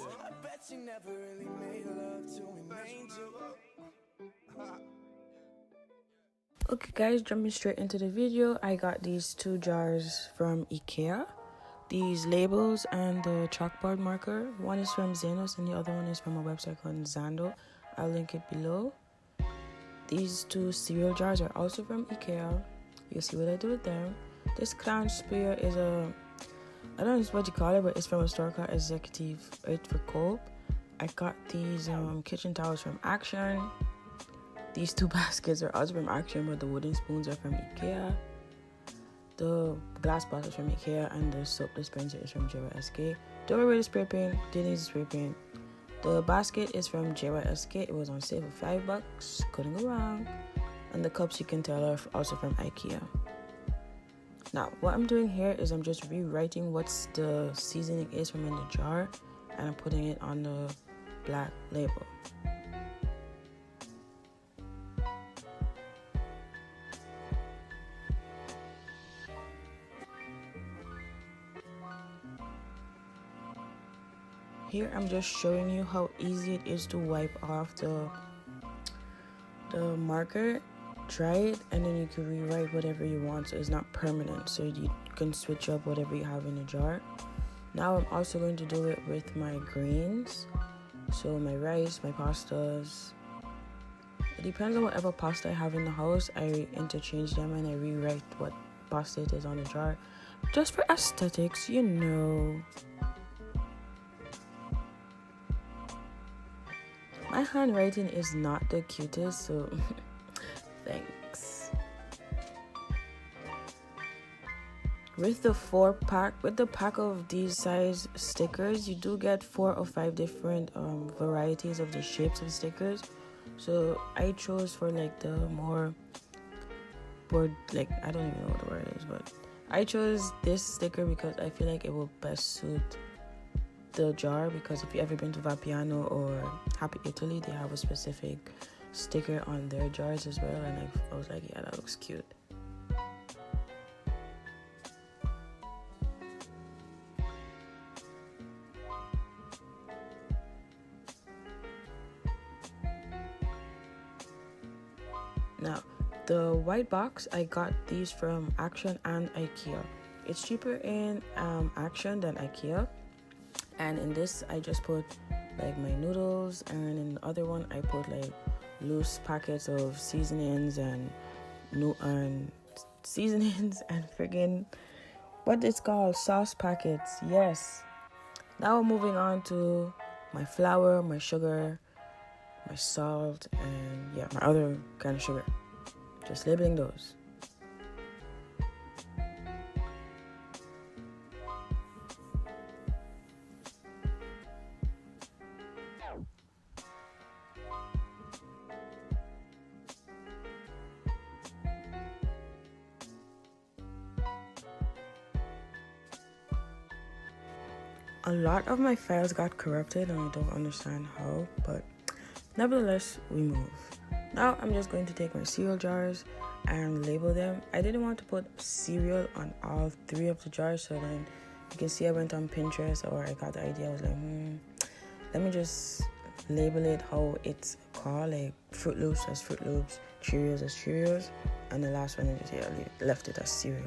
I bet you never really made love to an angel. Okay guys, jumping straight into the video, I got these two jars from Ikea. These labels and the chalkboard marker. One is from Xenos and the other one is from a website called Zando. I'll link it below. These two cereal jars are also from Ikea. You'll see what I do with them. This clown spear is I don't know what you call it, but it's from a store called Executive 8 for Cope. I got these kitchen towels from Action. These two baskets are also from Action, but the wooden spoons are from Ikea. The glass bottles from Ikea and the soap dispenser is from JYSK. Don't worry, the spray paint, didn't use spray paint. The basket is from JYSK. It was on sale for $5. Couldn't go wrong. And the cups, you can tell, are also from Ikea. Now, what I'm doing here is I'm just rewriting what's the seasoning is from in the jar, and I'm putting it on the black label. Here I'm just showing you how easy it is to wipe off the marker. Try it and then you can rewrite whatever you want, so it's not permanent, so you can switch up whatever you have in the jar. Now I'm also going to do it with my grains, so my rice, my pastas. It depends on whatever pasta I have in the house. I interchange them and I rewrite what pasta it is on the jar, just for aesthetics, you know. My handwriting is not the cutest, so thanks. With the pack of these size stickers, you do get 4 or 5 different varieties of the shapes of stickers. So I chose for like the more board, like I don't even know what the word is, but I chose this sticker because I feel like it will best suit the jar, because if you've ever been to Vapiano or Happy Italy, they have a specific sticker on their jars as well, and I was like, yeah, that looks cute. Now, the white box, I got these from Action and Ikea. It's cheaper in Action than Ikea. And in this, I just put like my noodles, and in the other one, I put like loose packets of seasonings and seasonings and friggin' what it's called, sauce packets. Yes. Now we're moving on to my flour, my sugar, my salt, and yeah, my other kind of sugar. Just labeling those. A lot of my files got corrupted and I don't understand how, but nevertheless, we move. Now I'm just going to take my cereal jars and label them. I didn't want to put cereal on all 3 of the jars, so then you can see I went on Pinterest, or I got the idea. I was like, let me just label it how it's called, like Fruit Loops as Fruit Loops, Cheerios as Cheerios, and the last one I just left it as cereal.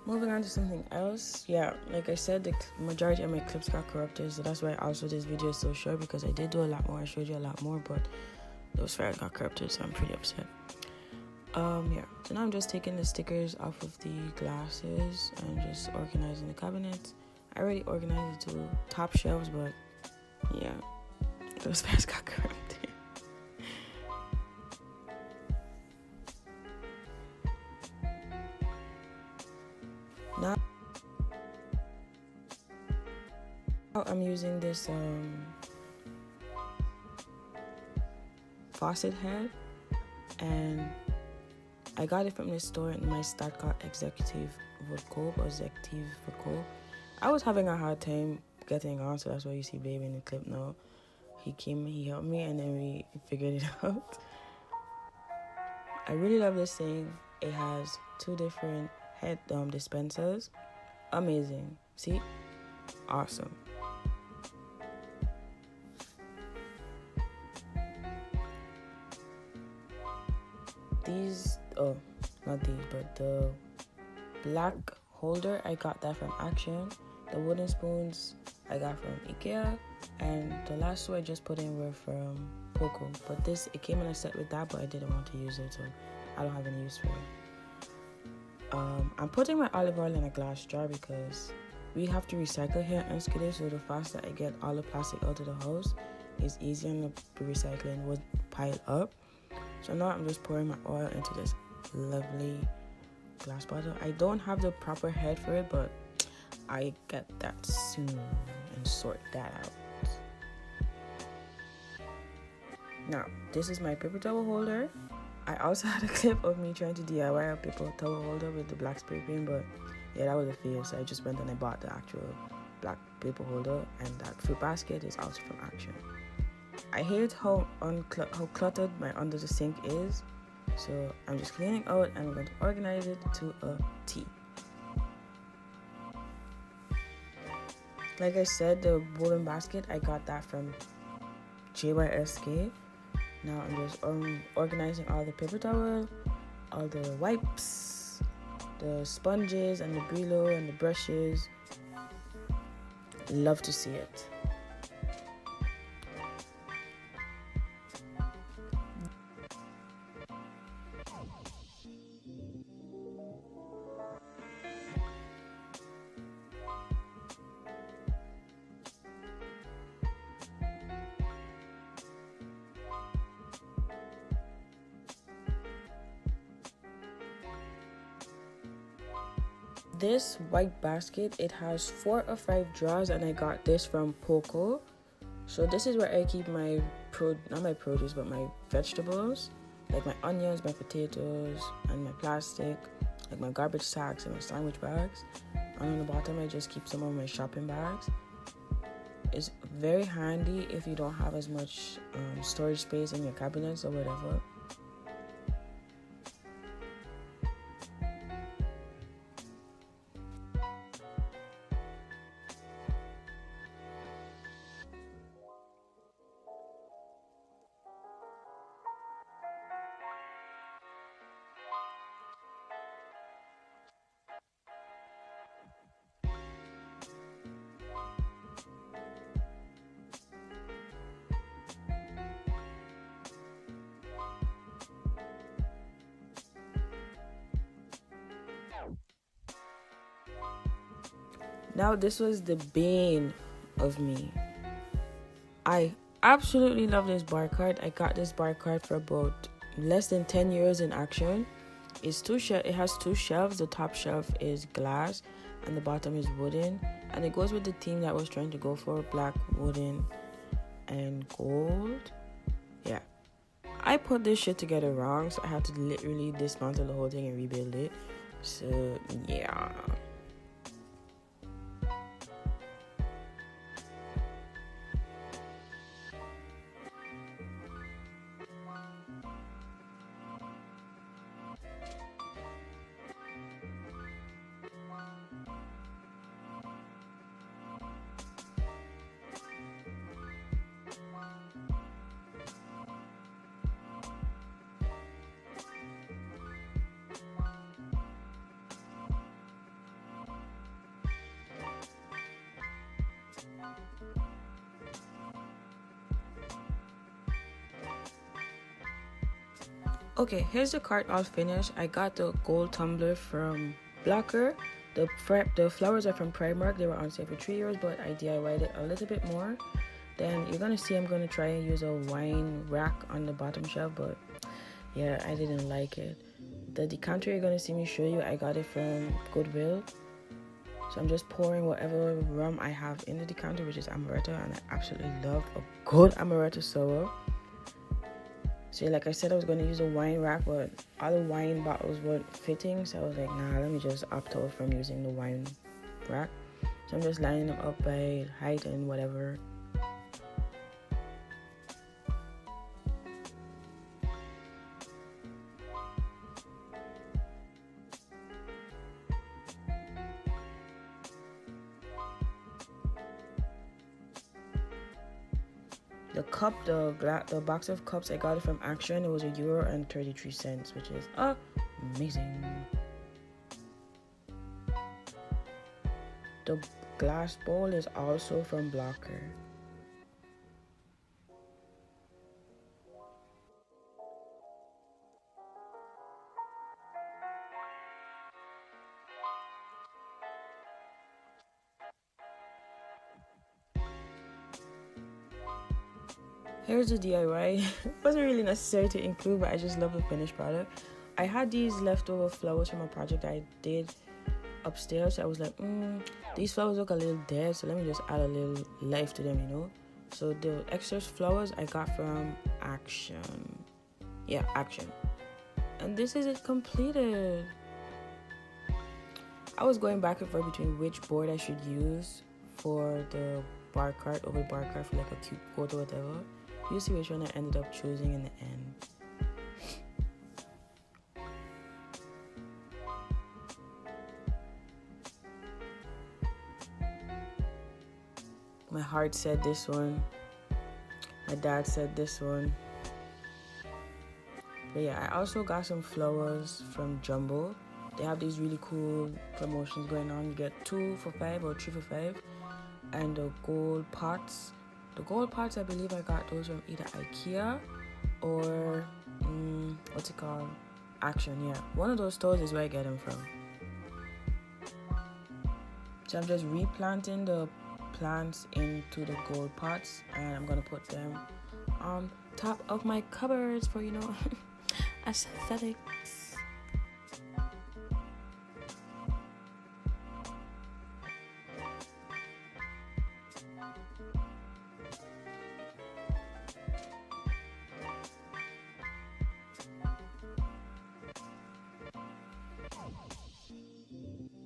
Moving on to something else. Yeah, like I said, the majority of my clips got corrupted, so that's why also this video is so short, because I did do a lot more. I showed you a lot more, but those files got corrupted, so I'm pretty upset. Yeah, so now I'm just taking the stickers off of the glasses and just organizing the cabinets. I already organized the two top shelves, but yeah, those pairs got corrupted. Now I'm using this faucet head, and I got it from this store in my start called Executive Vodko or Executive Vodko. I was having a hard time getting on, so that's why you see Baby in the clip now. He came, he helped me, and then we figured it out. I really love this thing. It has two different head dispensers. Amazing. See? Awesome. Not these, but the black holder, I got that from Action. The wooden spoons I got from Ikea, and the last two I just put in were from Poco. But it came in a set with that, but I didn't want to use it, so I don't have any use for it. I'm putting my olive oil in a glass jar because we have to recycle here in Skidoo, so the faster I get all the plastic out of the house is easier, and the recycling would pile up. So now I'm just pouring my oil into this lovely glass bottle. I don't have the proper head for it, but I get that soon and sort that out. Now, this is my paper towel holder. I also had a clip of me trying to DIY a paper towel holder with the black spray paint, but yeah, that was a fail, so I just went and I bought the actual black paper holder, and that fruit basket is also from Action. I hate how cluttered my under the sink is, so I'm just cleaning out and I'm going to organize it to a T. Like I said, the wooden basket, I got that from JYSK. Now I'm just organizing all the paper towel, all the wipes, the sponges and the Brillo and the brushes. Love to see it. This white basket, it has 4 or 5 drawers, and I got this from Poco. So this is where I keep my not my produce, but my vegetables, like my onions, my potatoes, and my plastic, like my garbage sacks and my sandwich bags. And on the bottom I just keep some of my shopping bags. It's very handy if you don't have as much storage space in your cabinets or whatever. Now this was the bane of me. I absolutely love this bar cart. I got this bar cart for about less than 10 euros in Action. It has 2 shelves. The top shelf is glass and the bottom is wooden, and it goes with the theme that I was trying to go for, black, wooden, and gold. Yeah, I put this shit together wrong, so I had to literally dismantle the whole thing and rebuild it. So yeah. Okay, here's the cart all finished. I got the gold tumbler from Blokker. The flowers are from Primark. They were on sale for €3, but I DIY'd it a little bit more. Then you're gonna see I'm gonna try and use a wine rack on the bottom shelf, but yeah, I didn't like it. The decanter you're gonna see me show you, I got it from Goodwill. So I'm just pouring whatever rum I have in the decanter, which is amaretto, and I absolutely love a good amaretto sour. So like I said, I was going to use a wine rack, but all the wine bottles weren't fitting, so I was like, nah, let me just opt out from using the wine rack. So I'm just lining them up by height and whatever. The cup, the box of cups, I got it from Action. It was €1.33, which is amazing. The glass bowl is also from Blokker. Here's the DIY. It wasn't really necessary to include, but I just love the finished product. I had these leftover flowers from a project I did upstairs. So I was like, these flowers look a little dead, so let me just add a little life to them, you know. So the extra flowers I got from Action. Yeah, Action. And this is it completed. I was going back and forth between which board I should use for the bar cart over bar cart for like a cute quote or whatever. You see which one I ended up choosing in the end. My heart said this one. My dad said this one. But yeah, I also got some flowers from Jumbo. They have these really cool promotions going on. You get 2 for $5 or 3 for $5. And the gold pots. The gold pots, I believe I got those from either Ikea or what's it called? Action, yeah. One of those stores is where I get them from. So I'm just replanting the plants into the gold pots, and I'm gonna put them on top of my cupboards for, you know, aesthetics.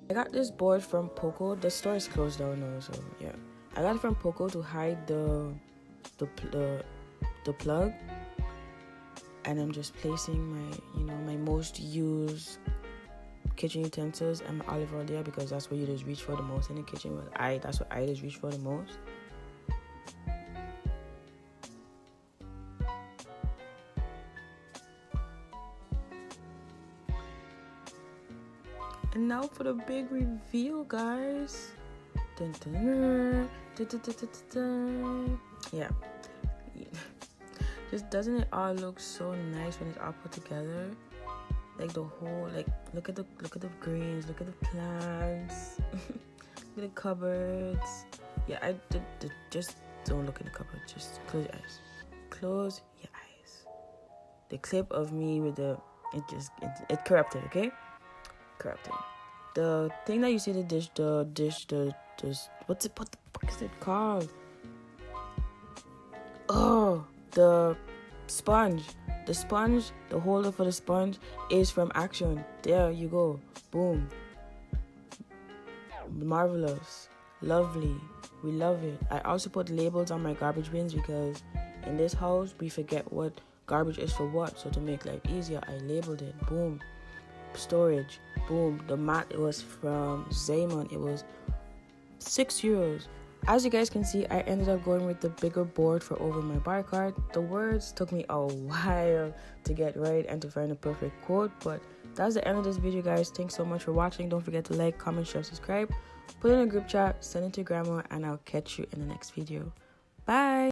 I got this board from Poco. The store is closed down now, so yeah. I got it from Poco to hide the plug, and I'm just placing my most used kitchen utensils and my olive oil there, because that's what you just reach for the most in the kitchen. But that's what I just reach for the most. And now for the big reveal, guys. Dun, dun, dun, dun, dun, dun, dun, dun. Yeah. Just doesn't it all look so nice when it's all put together? Like the whole, like look at the greens, look at the plants, look at the cupboards. Yeah, just don't look in the cupboard. Just close your eyes. Close your eyes. The clip of me with it corrupted, okay? Corrupted. The thing that you see, what the fuck is it called? Oh, the sponge. The holder for the sponge is from Action. There you go. Boom. Marvelous. Lovely. We love it. I also put labels on my garbage bins because in this house we forget what garbage is for what. So to make life easier, I labeled it. Boom. Storage. Boom. The mat, it was from Xenos. It was €6. As you guys can see, I ended up going with the bigger board for over my bar cart. The words took me a while to get right and to find a perfect quote, but that's the end of this video, guys. Thanks so much for watching. Don't forget to like, comment, share, subscribe, put it in a group chat, send it to grandma, and I'll catch you in the next video. Bye.